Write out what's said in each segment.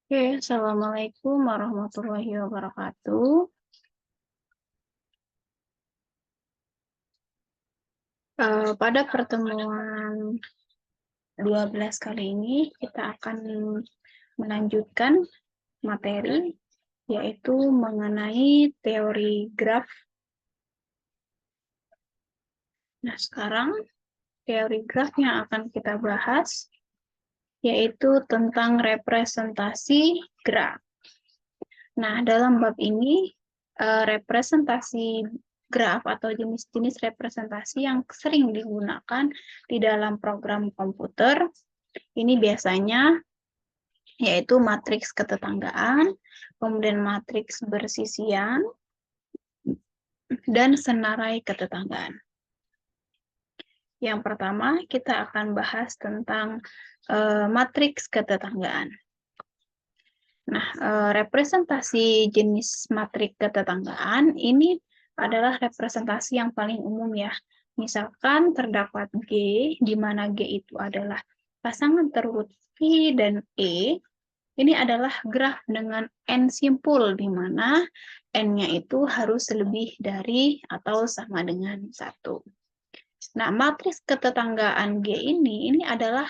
Oke, Assalamualaikum warahmatullahi wabarakatuh. Pada pertemuan 12 kali ini, kita akan melanjutkan materi, yaitu mengenai teori graf. Nah, sekarang teori graf yang akan kita bahas, yaitu tentang representasi graf. Nah, dalam bab ini, representasi graf atau jenis-jenis representasi yang sering digunakan di dalam program komputer, ini biasanya yaitu matriks ketetanggaan, kemudian matriks bersisian, dan senarai ketetanggaan. Yang pertama, kita akan bahas tentang matriks ketetanggaan. Nah, representasi jenis matriks ketetanggaan ini adalah representasi yang paling umum ya. Misalkan terdapat G, di mana G itu adalah pasangan terurut I dan E. Ini adalah graf dengan N simpul, di mana N-nya itu harus lebih dari atau sama dengan 1. Nah, matriks ketetanggaan G ini adalah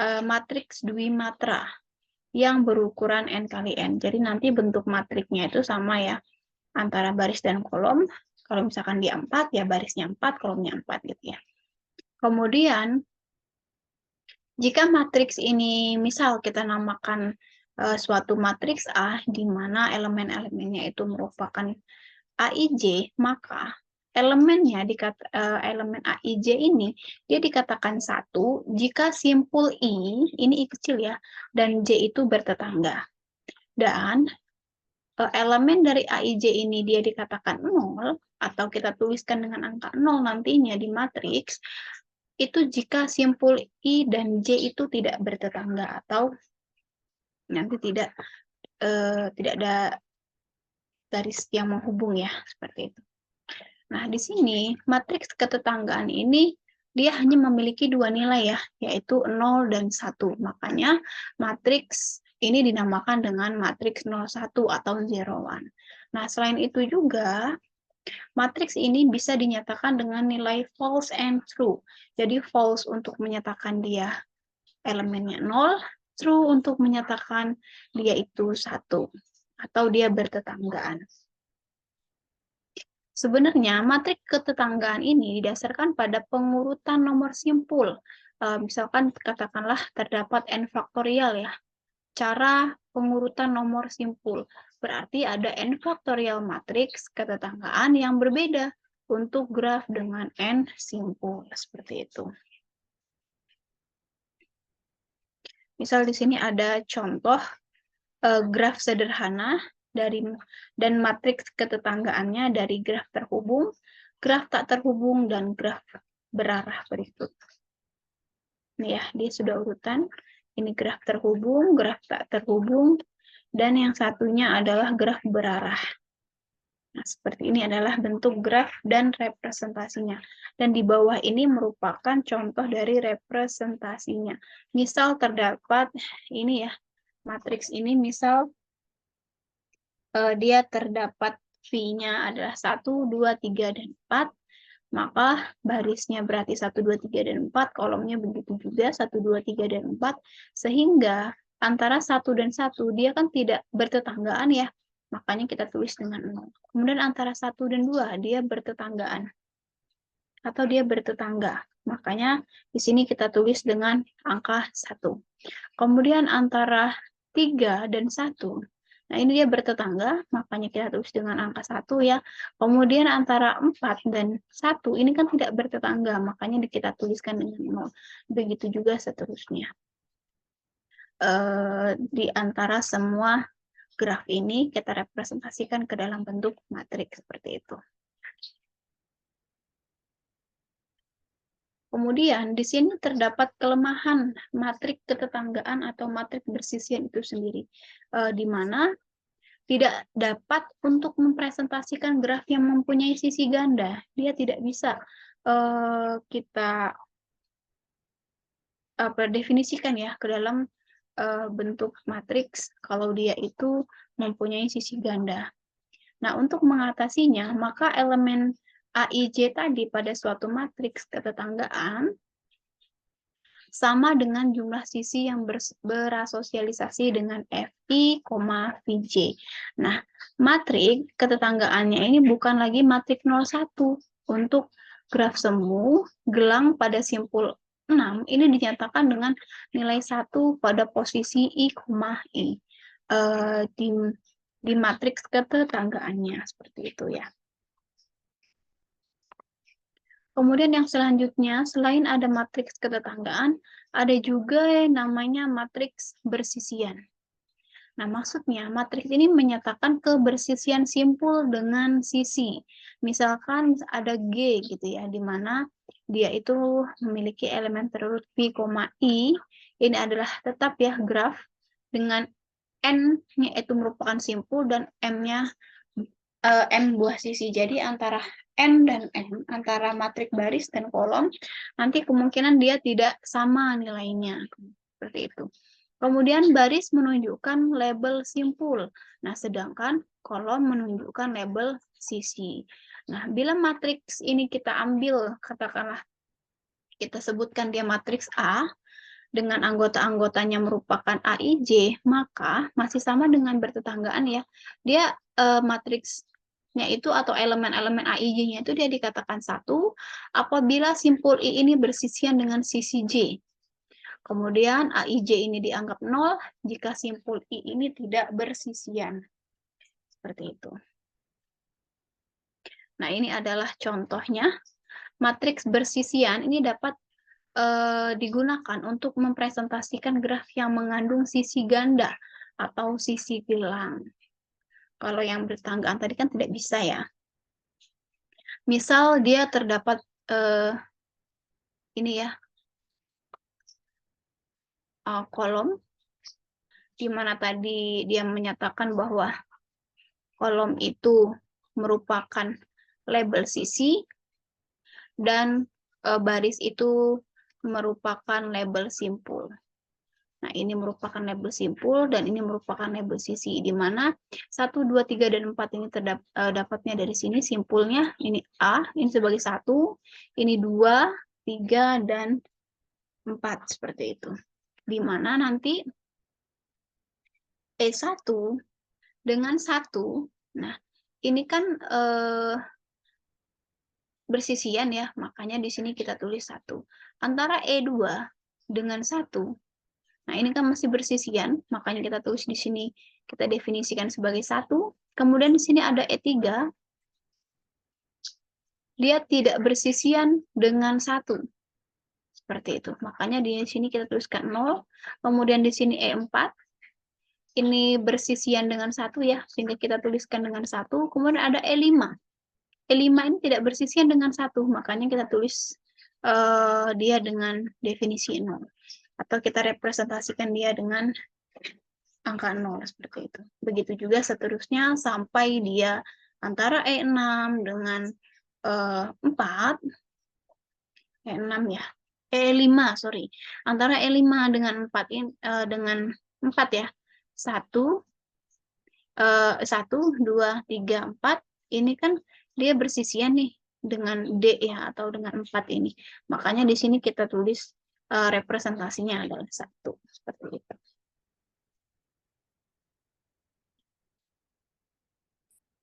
matriks dwimatra yang berukuran N kali N. Jadi nanti bentuk matriknya itu sama ya, antara baris dan kolom. Kalau misalkan dia 4, ya barisnya 4, kolomnya 4 gitu ya. Kemudian, jika matriks ini, misal kita namakan suatu matriks A, di mana elemen-elemennya itu merupakan AIJ, maka elemennya elemen AIJ ini dia dikatakan 1 jika simpul I, ini I kecil ya, dan J itu bertetangga. Dan elemen dari AIJ ini dia dikatakan 0, atau kita tuliskan dengan angka 0 nantinya di matriks, itu jika simpul I dan J itu tidak bertetangga, atau nanti tidak ada garis yang menghubung ya, seperti itu. Nah, di sini matriks ketetanggaan ini dia hanya memiliki 2 nilai ya, yaitu 0 dan 1. Makanya matriks ini dinamakan dengan matriks 01 atau 01. Nah, selain itu juga matriks ini bisa dinyatakan dengan nilai false and true. Jadi false untuk menyatakan dia elemennya 0, true untuk menyatakan dia itu 1 atau dia bertetanggaan. Sebenarnya matriks ketetanggaan ini didasarkan pada pengurutan nomor simpul. Misalkan katakanlah terdapat n faktorial ya. Cara pengurutan nomor simpul. Berarti ada n faktorial matriks ketetanggaan yang berbeda untuk graf dengan n simpul. Seperti itu. Misal di sini ada contoh graf sederhana dan matriks ketetanggaannya dari graf terhubung, graf tak terhubung, dan graf berarah berikut. Ini ya, dia sudah urutan. Ini graf terhubung, graf tak terhubung, dan yang satunya adalah graf berarah. Nah, seperti ini adalah bentuk graf dan representasinya. Dan di bawah ini merupakan contoh dari representasinya. Misal terdapat ini ya, matriks ini misal dia terdapat V-nya adalah 1, 2, 3, dan 4, maka barisnya berarti 1, 2, 3, dan 4, kolomnya begitu juga 1, 2, 3, dan 4, sehingga antara 1 dan 1 dia kan tidak bertetanggaan ya, makanya kita tulis dengan 0. Kemudian antara 1 dan 2 dia bertetanggaan, atau dia bertetangga, makanya di sini kita tulis dengan angka 1. Kemudian antara 3 dan 1, nah ini dia bertetangga, makanya kita tulis dengan angka 1 ya. Kemudian antara 4 dan 1, ini kan tidak bertetangga, makanya kita tuliskan dengan 0. Begitu juga seterusnya. Di antara semua graf ini, kita representasikan ke dalam bentuk matriks seperti itu. Kemudian di sini terdapat kelemahan matriks ketetanggaan atau matriks bersisian itu sendiri, di mana tidak dapat untuk mempresentasikan graf yang mempunyai sisi ganda. Dia tidak bisa kita definisikan ya ke dalam bentuk matriks kalau dia itu mempunyai sisi ganda. Nah, untuk mengatasinya, maka elemen AIJ tadi pada suatu matriks ketetanggaan sama dengan jumlah sisi yang berasosialisasi dengan FI, VJ. Nah, matrik ketetanggaannya ini bukan lagi matrik 01. Untuk graf semu, gelang pada simpul 6 ini dinyatakan dengan nilai 1 pada posisi I, I. Di matriks ketetanggaannya, seperti itu ya. Kemudian yang selanjutnya, selain ada matriks ketetanggaan, ada juga yang namanya matriks bersisian. Nah, maksudnya matriks ini menyatakan kebersisian simpul dengan sisi. Misalkan ada G gitu ya, di mana dia itu memiliki elemen terurut P, I. Ini adalah tetap ya graf dengan N-nya itu merupakan simpul dan M-nya M buah sisi. Jadi antara N dan M, antara matrik baris dan kolom, nanti kemungkinan dia tidak sama nilainya. Seperti itu. Kemudian baris menunjukkan label simpul. Nah, sedangkan kolom menunjukkan label sisi. Nah, bila matriks ini kita ambil, katakanlah kita sebutkan dia matriks A, dengan anggota-anggotanya merupakan AIJ, maka masih sama dengan bertetanggaan ya. Dia matriksnya itu atau elemen-elemen AIJ-nya itu dia dikatakan 1 apabila simpul I ini bersisian dengan sisi J. Kemudian AIJ ini dianggap 0 jika simpul I ini tidak bersisian. Seperti itu. Nah, ini adalah contohnya. Matriks bersisian ini dapat digunakan untuk mempresentasikan graf yang mengandung sisi ganda atau sisi gelang. Kalau yang bertetanggaan tadi kan tidak bisa ya. Misal dia terdapat ini ya, kolom, di mana tadi dia menyatakan bahwa kolom itu merupakan label sisi dan baris itu merupakan label simpul. Nah, ini merupakan label simpul dan ini merupakan label sisi, di mana 1, 2, 3, dan 4 ini dapatnya dari sini simpulnya. Ini A, ini sebagai 1, ini 2, 3, dan 4, seperti itu. Di mana nanti E1 dengan 1, nah ini kan bersisian ya, makanya di sini kita tulis 1. Antara E2 dengan 1, nah, ini kan masih bersisian, makanya kita tulis di sini, kita definisikan sebagai 1. Kemudian di sini ada E3, dia tidak bersisian dengan 1. Seperti itu. Makanya di sini kita tuliskan 0. Kemudian di sini E4, ini bersisian dengan 1 ya, sehingga kita tuliskan dengan 1. Kemudian ada E5. E5 ini tidak bersisian dengan 1, makanya kita tulis dia dengan definisi 0. Atau kita representasikan dia dengan angka 0 seperti itu. Begitu juga seterusnya sampai dia antara E6 dengan 4, E6 ya, E5 sorry, antara E5 dengan 4 dengan 4 ya, 1, 2, 3, 4 ini kan dia bersisian nih dengan D ya atau dengan 4 ini. Makanya di sini kita tulis representasinya adalah 1 seperti itu.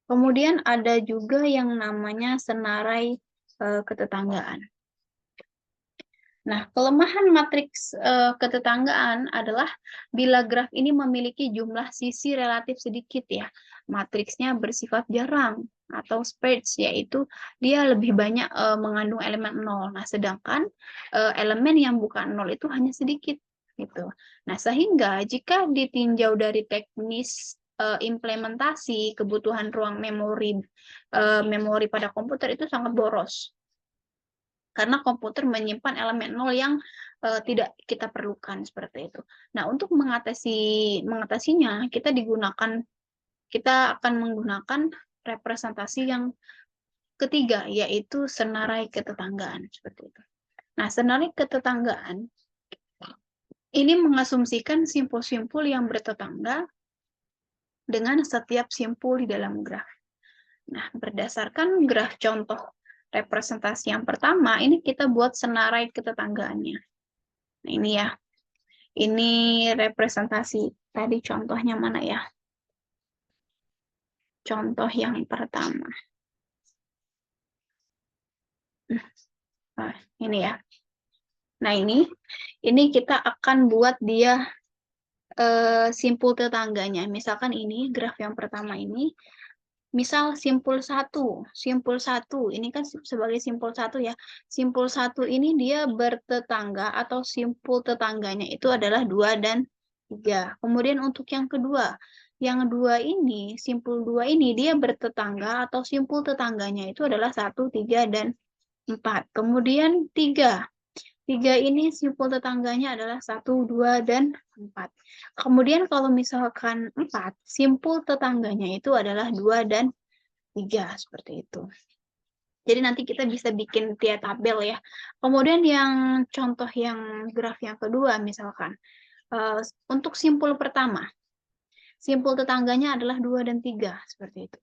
Kemudian ada juga yang namanya senarai ketetanggaan. Nah, kelemahan matriks ketetanggaan adalah bila graf ini memiliki jumlah sisi relatif sedikit ya. Matriksnya bersifat jarang atau sparse, yaitu dia lebih banyak mengandung elemen 0. Nah, sedangkan elemen yang bukan 0 itu hanya sedikit gitu. Nah, sehingga jika ditinjau dari teknis implementasi kebutuhan ruang memori pada komputer itu sangat boros. Karena komputer menyimpan elemen 0 yang tidak kita perlukan seperti itu. Nah, untuk mengatasinya kita akan menggunakan representasi yang ketiga, yaitu senarai ketetanggaan seperti itu. Nah, senarai ketetanggaan Ini mengasumsikan simpul-simpul yang bertetangga dengan setiap simpul di dalam graf. Nah, berdasarkan graf contoh representasi yang pertama, ini kita buat senarai ketetanggaannya. Nah, ini ya. Ini representasi. Tadi contohnya mana ya? Contoh yang pertama. Nah, ini ya. Nah, ini kita akan buat dia simpul tetangganya. Misalkan ini graf yang pertama ini, misal simpul satu, ini kan sebagai simpul satu ya. Simpul satu ini dia bertetangga atau simpul tetangganya itu adalah 2 dan 3. Kemudian untuk yang kedua, yang simpul 2 ini dia bertetangga atau simpul tetangganya itu adalah 1, 3, dan 4. Kemudian 3 ini simpul tetangganya adalah 1, 2, dan 4. Kemudian kalau misalkan 4, simpul tetangganya itu adalah 2 dan 3. Seperti itu. Jadi nanti kita bisa bikin dia tabel ya. Kemudian yang contoh yang graf yang kedua misalkan. Untuk simpul pertama, simpul tetangganya adalah 2 dan 3. Seperti itu.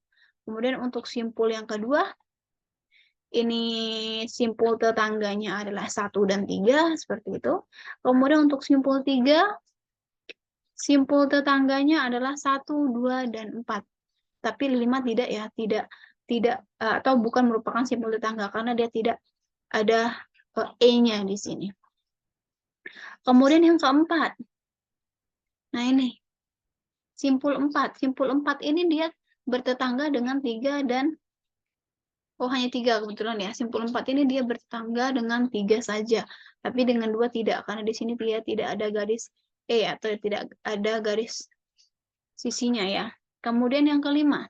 Kemudian untuk simpul yang kedua, ini simpul tetangganya adalah 1 dan 3, seperti itu. Kemudian untuk simpul 3, simpul tetangganya adalah 1, 2, dan 4. Tapi 5 tidak ya, tidak atau bukan merupakan simpul tetangga karena dia tidak ada E-nya di sini. Kemudian yang keempat. Nah, ini simpul 4. Simpul 4 ini dia bertetangga dengan 3 dan hanya 3 kebetulan ya. Simpul 4 ini dia bertetangga dengan 3 saja. Tapi dengan 2 tidak, karena di sini dia tidak ada garis E atau tidak ada garis sisinya ya. Kemudian yang kelima.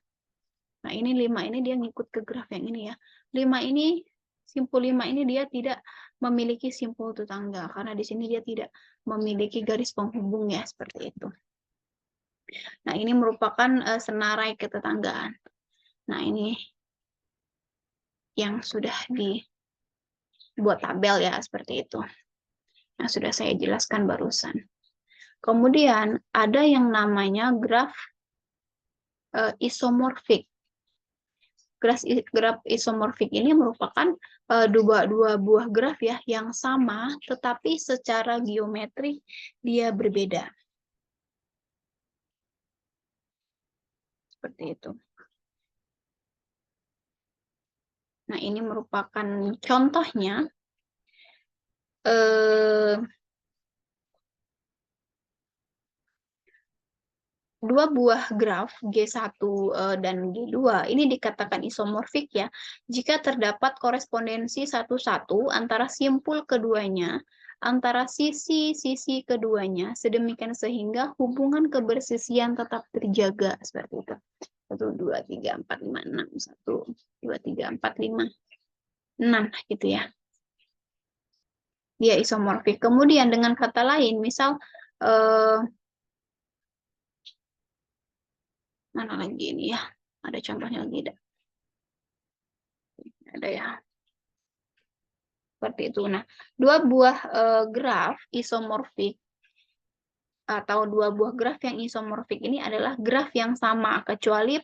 Nah, ini 5 ini dia ngikut ke graf yang ini ya. 5 ini, simpul 5 ini dia tidak memiliki simpul tetangga, karena di sini dia tidak memiliki garis penghubung ya, seperti itu. Nah, ini merupakan senarai ketetanggaan. Nah, ini yang sudah dibuat tabel ya, seperti itu. Yang sudah saya jelaskan barusan. Kemudian ada yang namanya graf isomorfik. Graf isomorfik ini merupakan dua buah graf ya yang sama, tetapi secara geometri dia berbeda. Seperti itu. Nah, ini merupakan contohnya. Dua buah graf G1 dan G2 ini dikatakan isomorfik ya jika terdapat korespondensi satu-satu antara simpul keduanya, antara sisi-sisi keduanya, sedemikian sehingga hubungan kebersisian tetap terjaga seperti itu. 1, 2, 3, 4, 5, 6, 1, 2, 3, 4, 5, 6 gitu ya. Dia isomorfik. Kemudian dengan kata lain, misal mana lagi ini ya? Ada contohnya lagi tidak? Ada ya. Seperti itu. Nah, dua buah graf isomorfik atau dua buah graf yang isomorfik ini adalah graf yang sama, kecuali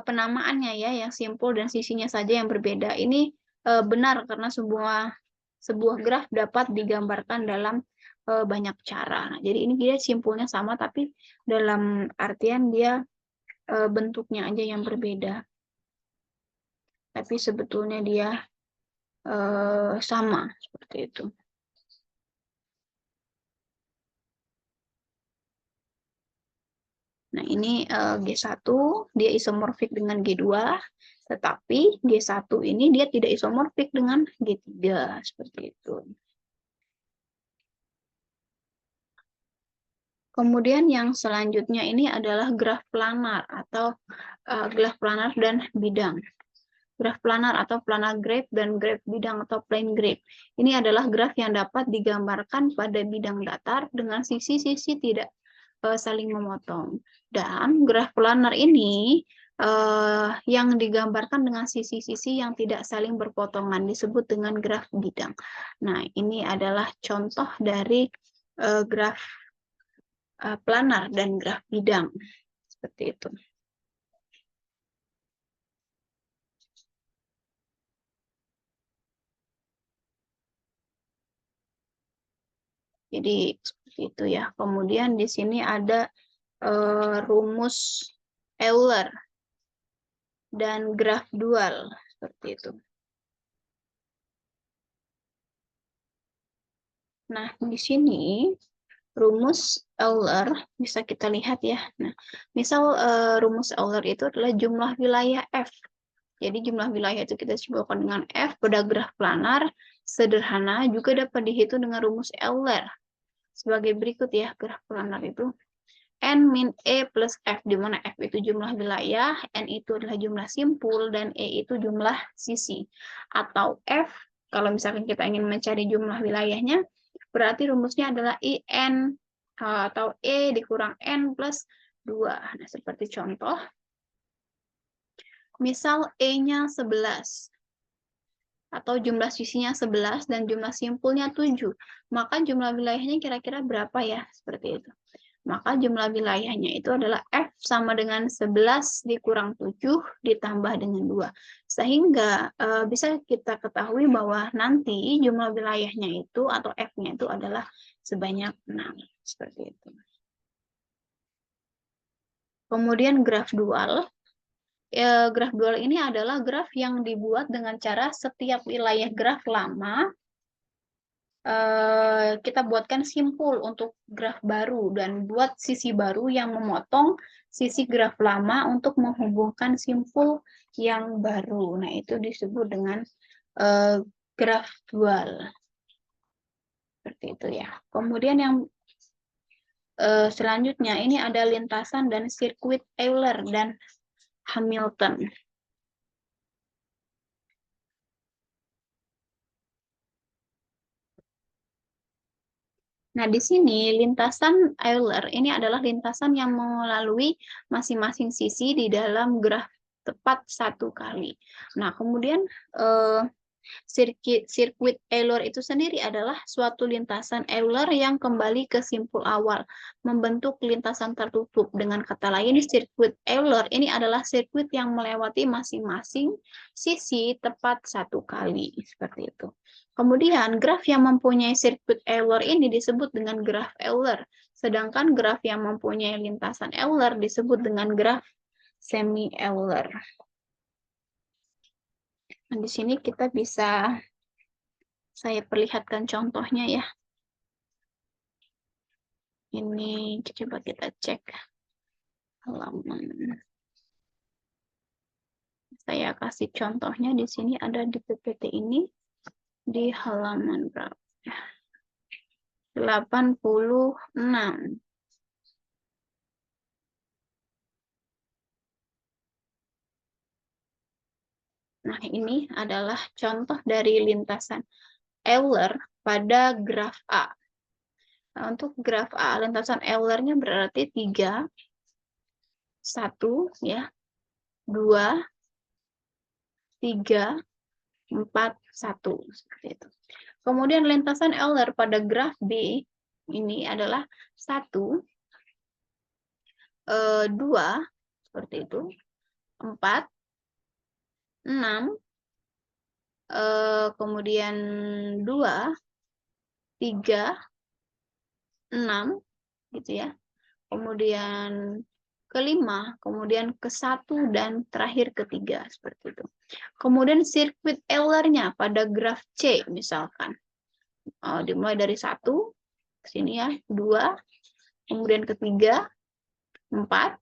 penamaannya ya, yang simpul dan sisinya saja yang berbeda. Ini benar karena sebuah graf dapat digambarkan dalam banyak cara. Nah, jadi ini dia simpulnya sama, tapi dalam artian dia bentuknya aja yang berbeda. Tapi sebetulnya dia sama seperti itu. Nah, ini G1 dia isomorfik dengan G2, tetapi G1 ini dia tidak isomorfik dengan G3 seperti itu. Kemudian yang selanjutnya ini adalah graf planar atau graf planar dan bidang. Graf planar atau planar graph dan graph bidang atau plane graph. Ini adalah graf yang dapat digambarkan pada bidang datar dengan sisi-sisi tidak saling memotong. Dan graf planar ini yang digambarkan dengan sisi-sisi yang tidak saling berpotongan disebut dengan graf bidang. Nah, ini adalah contoh dari graf planar dan graf bidang. Seperti itu. Jadi seperti itu ya. Kemudian di sini ada rumus Euler dan graf dual seperti itu. Nah, di sini rumus Euler bisa kita lihat ya. Nah, misal rumus Euler itu adalah jumlah wilayah F. Jadi jumlah wilayah itu kita simbolkan dengan F pada graf planar sederhana juga dapat dihitung dengan rumus Euler. Sebagai berikut ya, graf planar itu N min E plus F, di mana F itu jumlah wilayah, N itu adalah jumlah simpul, dan E itu jumlah sisi. Atau F, kalau misalkan kita ingin mencari jumlah wilayahnya, berarti rumusnya adalah IN atau E dikurang N plus 2. Nah, seperti contoh, misal E-nya 11, atau jumlah sisinya 11 dan jumlah simpulnya 7, maka jumlah wilayahnya kira-kira berapa ya? Seperti itu. Maka jumlah wilayahnya itu adalah F sama dengan 11 dikurang 7 ditambah dengan 2. Sehingga bisa kita ketahui bahwa nanti jumlah wilayahnya itu atau F-nya itu adalah sebanyak 6. Seperti itu. Kemudian graf dual. Graf dual ini adalah graf yang dibuat dengan cara setiap wilayah graf lama kita buatkan simpul untuk graf baru dan buat sisi baru yang memotong sisi graf lama untuk menghubungkan simpul yang baru. Nah, itu disebut dengan graf dual. Seperti itu ya. Kemudian yang selanjutnya ini ada lintasan dan sirkuit Euler dan Hamilton. Nah, di sini lintasan Euler ini adalah lintasan yang melalui masing-masing sisi di dalam graf tepat satu kali. Nah, kemudian sirkuit Euler itu sendiri adalah suatu lintasan Euler yang kembali ke simpul awal, membentuk lintasan tertutup. Dengan kata lain, sirkuit Euler ini adalah sirkuit yang melewati masing-masing sisi tepat satu kali. Seperti itu. Kemudian, graf yang mempunyai sirkuit Euler ini disebut dengan graf Euler, sedangkan graf yang mempunyai lintasan Euler disebut dengan graf semi-Euler. Nah, di sini kita bisa saya perlihatkan contohnya ya. Ini coba kita cek halaman. Saya kasih contohnya di sini ada di PPT ini di halaman berapa? 86. Nah, ini adalah contoh dari lintasan Euler pada graf A. Nah, untuk graf A, lintasan Eulernya berarti 3, 1, ya, 2, 3, 4, 1. Seperti itu. Kemudian lintasan Euler pada graf B ini adalah 1, 2, seperti itu, 4, 6, kemudian 2, 3, 6, gitu ya. Kemudian kelima, kemudian ke-1, dan terakhir ke-3, seperti itu. Kemudian sirkuit Eulernya pada graf C misalkan. Dimulai dari 1, sini ya, 2, kemudian ke-3, 4,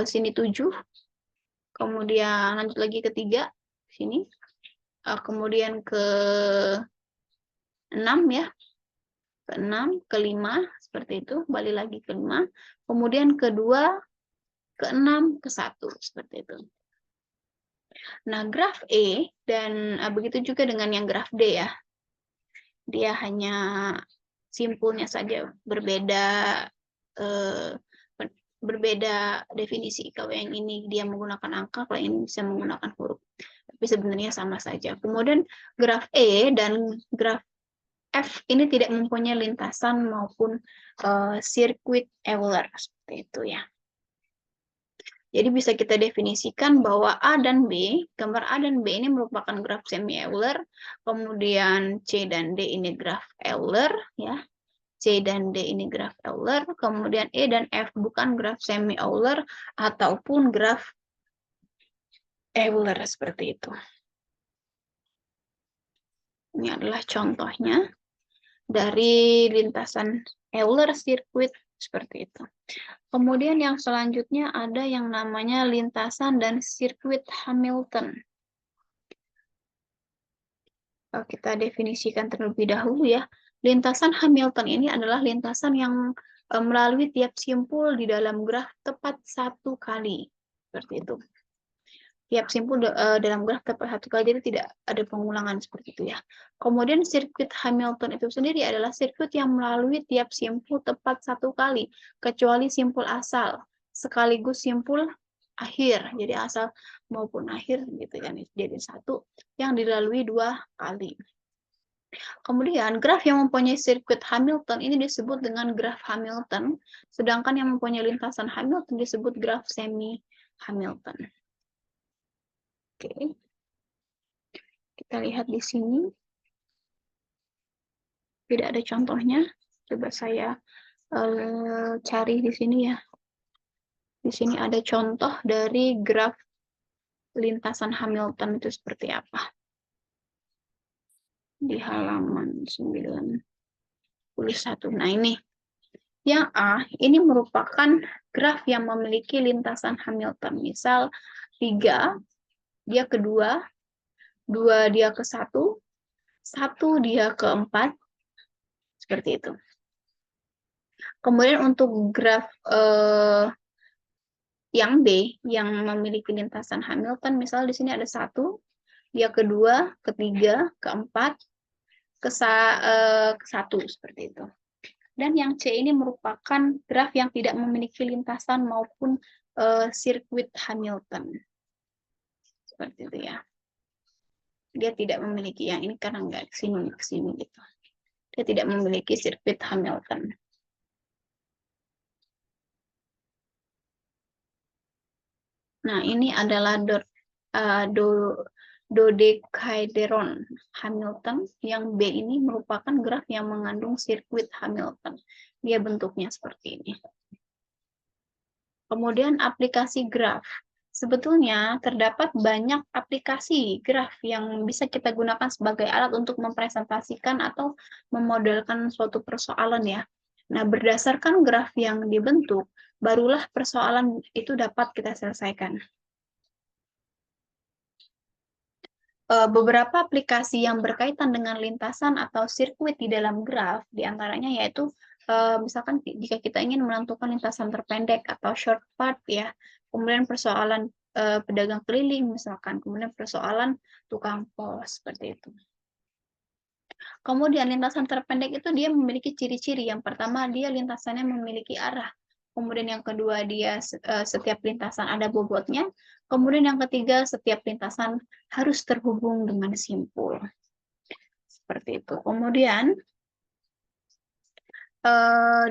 sini 7, kemudian lanjut lagi ke-3, sini, kemudian ke-6 ya, ke-6, ke-5, seperti itu, balik lagi ke-5, kemudian ke-2, ke-6, ke-1, seperti itu. Nah, graf E, dan begitu juga dengan yang graf D ya, dia hanya simpulnya saja berbeda berbeda definisi. Kalau yang ini dia menggunakan angka, kalau ini bisa menggunakan huruf. Tapi sebenarnya sama saja. Kemudian graf E dan graf F ini tidak mempunyai lintasan maupun sirkuit Euler seperti itu ya. Jadi bisa kita definisikan bahwa A dan B, gambar A dan B ini merupakan graf semi-Euler, kemudian C dan D ini graf Euler ya. C dan D ini graf Euler, kemudian E dan F bukan graf semi-Euler ataupun graf Euler seperti itu. Ini adalah contohnya dari lintasan Euler sirkuit seperti itu. Kemudian yang selanjutnya ada yang namanya lintasan dan sirkuit Hamilton. Kita definisikan terlebih dahulu ya. Lintasan Hamilton ini adalah lintasan yang melalui tiap simpul di dalam graf tepat satu kali. Seperti itu. Tiap simpul dalam graf tepat satu kali, jadi tidak ada pengulangan seperti itu ya. Kemudian sirkuit Hamilton itu sendiri adalah sirkuit yang melalui tiap simpul tepat satu kali, kecuali simpul asal, sekaligus simpul akhir. Jadi asal maupun akhir gitu kan, jadi satu yang dilalui dua kali. Kemudian graf yang mempunyai sirkuit Hamilton ini disebut dengan graf Hamilton, sedangkan yang mempunyai lintasan Hamilton disebut graf semi Hamilton. Oke. Kita lihat di sini. Tidak ada contohnya. Coba saya cari di sini ya. Di sini ada contoh dari graf lintasan Hamilton itu seperti apa. Di halaman 91. Nah ini. Yang A, ini merupakan graf yang memiliki lintasan Hamilton. Misal 3, dia ke 2, 2 dia ke 1, 1 dia ke 4, seperti itu. Kemudian untuk graf yang B, yang memiliki lintasan Hamilton, misal di sini ada 1, dia ke 2, ke 3, ke 4, ke 1, seperti itu. Dan yang C ini merupakan graf yang tidak memiliki lintasan maupun sirkuit Hamilton. Seperti itu ya. Dia tidak memiliki, yang ini karena nggak ke sini gitu. Dia tidak memiliki sirkuit Hamilton. Nah, ini adalah dodecahedron Hamilton, yang B ini merupakan graf yang mengandung sirkuit Hamilton. Dia bentuknya seperti ini. Kemudian aplikasi graf. Sebetulnya terdapat banyak aplikasi graf yang bisa kita gunakan sebagai alat untuk mempresentasikan atau memodelkan suatu persoalan ya. Nah, berdasarkan graf yang dibentuk, barulah persoalan itu dapat kita selesaikan. Beberapa aplikasi yang berkaitan dengan lintasan atau sirkuit di dalam graf, diantaranya yaitu misalkan jika kita ingin menentukan lintasan terpendek atau short path ya, kemudian persoalan pedagang keliling misalkan, kemudian persoalan tukang pos seperti itu. Kemudian lintasan terpendek itu dia memiliki ciri-ciri. Yang pertama, dia lintasannya memiliki arah. Kemudian yang kedua, dia setiap lintasan ada bobotnya. Kemudian yang ketiga, setiap lintasan harus terhubung dengan simpul. Seperti itu. Kemudian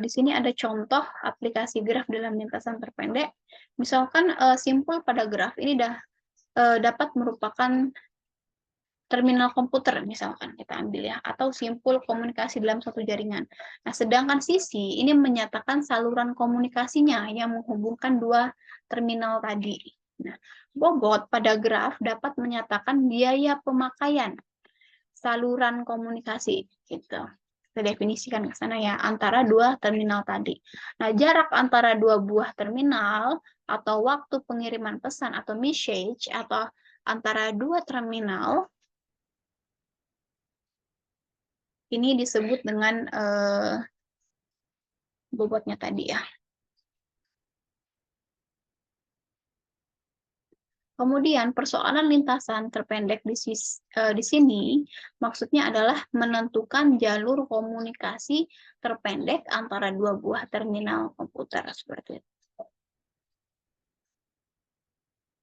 di sini ada contoh aplikasi graf dalam lintasan terpendek. Misalkan simpul pada graf ini dapat merupakan terminal komputer misalkan kita ambil ya, atau simpul komunikasi dalam satu jaringan. Nah, sedangkan sisi ini menyatakan saluran komunikasinya yang menghubungkan dua terminal tadi. Nah, bobot pada graf dapat menyatakan biaya pemakaian saluran komunikasi gitu. Kita definisikan ke sana ya, antara dua terminal tadi. Nah, jarak antara dua buah terminal atau waktu pengiriman pesan atau message atau antara dua terminal ini disebut dengan bobotnya tadi ya. Kemudian persoalan lintasan terpendek di sini maksudnya adalah menentukan jalur komunikasi terpendek antara dua buah terminal komputer seperti itu.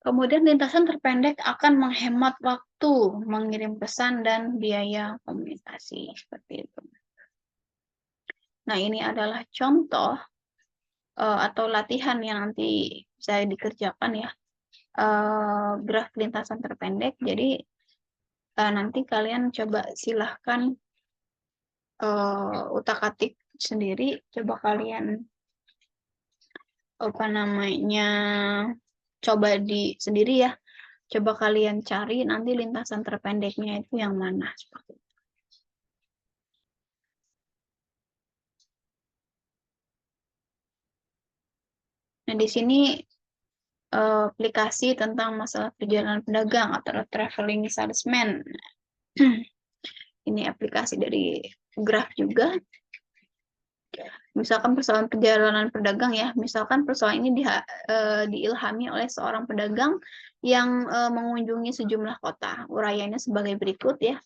Kemudian lintasan terpendek akan menghemat waktu mengirim pesan dan biaya komunikasi, seperti itu. Nah, ini adalah contoh atau latihan yang nanti bisa dikerjakan ya, graf lintasan terpendek. Jadi nanti kalian coba silahkan utak-atik sendiri, coba kalian coba sendiri ya, coba kalian cari nanti lintasan terpendeknya itu yang mana, seperti itu. Nah, di sini aplikasi tentang masalah perjalanan pedagang atau traveling salesman. Ini aplikasi dari Graph juga. Misalkan persoalan perjalanan pedagang ya, misalkan persoalan ini diilhami oleh seorang pedagang yang mengunjungi sejumlah kota. Uraiannya sebagai berikut ya.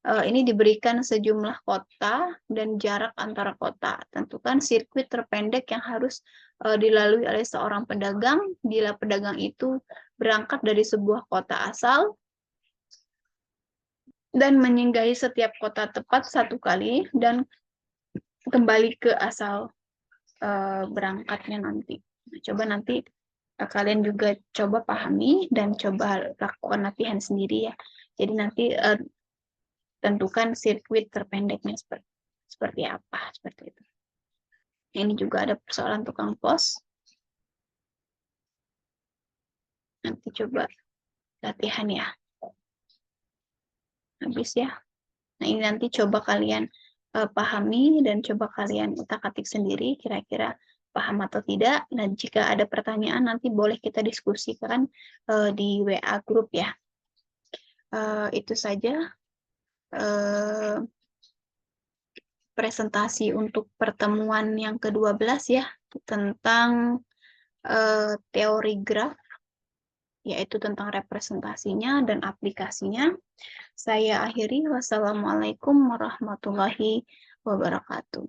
Ini diberikan sejumlah kota dan jarak antara kota. Tentukan sirkuit terpendek yang harus dilalui oleh seorang pedagang bila pedagang itu berangkat dari sebuah kota asal dan menyinggahi setiap kota tepat 1 kali dan kembali ke asal berangkatnya nanti. Nah, coba nanti kalian juga coba pahami dan coba lakukan latihan sendiri ya. Jadi nanti tentukan sirkuit terpendeknya seperti apa, seperti itu. Ini juga ada persoalan tukang pos. Nanti coba latihan ya. Habis ya. Nah, ini nanti coba kalian pahami dan coba kalian utak-atik sendiri kira-kira paham atau tidak. Dan jika ada pertanyaan nanti boleh kita diskusikan di WA grup ya. Itu saja presentasi untuk pertemuan yang ke-12 ya, tentang teori graf, yaitu tentang representasinya dan aplikasinya. Saya akhiri. Wassalamualaikum warahmatullahi wabarakatuh.